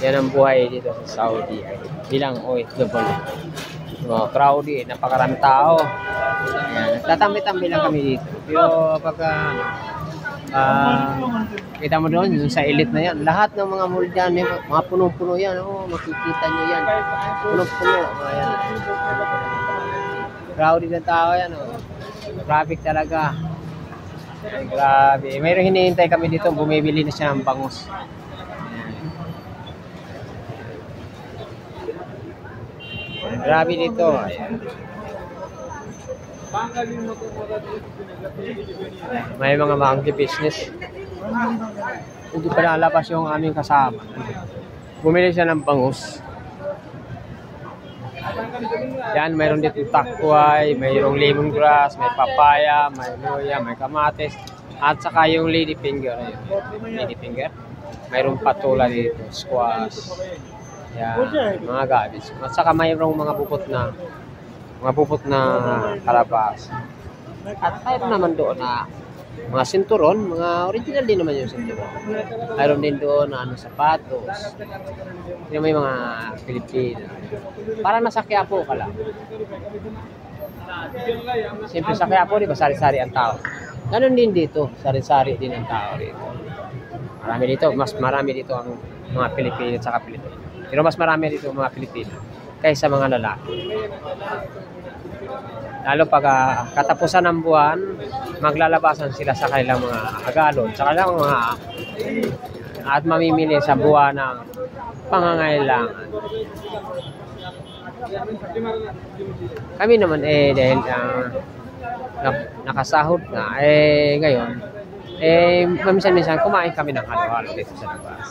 Yan ang buhay dito sa Saudi bilang OFW. Crowded, napakaraming tao. Ayan, nagtatambi-tambi lang kami dito. Pero pagka kita mo doon sa elite na yan, lahat ng mga mall dyan, mga punong-puno yan. Makikita nyo yan. Punong-puno. Ayan. Crowded ng tao yan. Traffic talaga. Grabe. Mayroong hinihintay kami dito. Bumibili na siya ng bangus. Grabe dito. Ayan. May mga monkey business. Hindi pa lalabas yung aming kasama. Bumili siya ng bangus. Yan, mayroon dito takway, mayroong lemongrass, may papaya, may luya, may kamatis, at saka yung lady finger. Lady finger. Mayroong patula dito, squash. Yan, mga gabis. At saka mayroong mga bupot na kalabas. At mayroon naman doon na mga sinturon, mga original din naman yung sinturon. Mayroon din doon na sapatos. Yung may mga Pilipino. Parang nasa Quiapo ka lang. Siyempre sa Quiapo, di ba, sari-sari ang tao. Ganun din dito, sari-sari din ang tao dito. Mas marami dito ang mga Pilipino at saka Pilipino. Pero mas marami dito ang mga Pilipino kaysa mga lalaki. Lalo pag katapusan ng buwan, maglalabasan sila sa kanilang mga agalon, sa kanilang mga at mamimili sa buwan ng pangangailangan. Kami naman dahil nakasahod na ngayon minsan kumain kami ng halo-halo dito sa labas.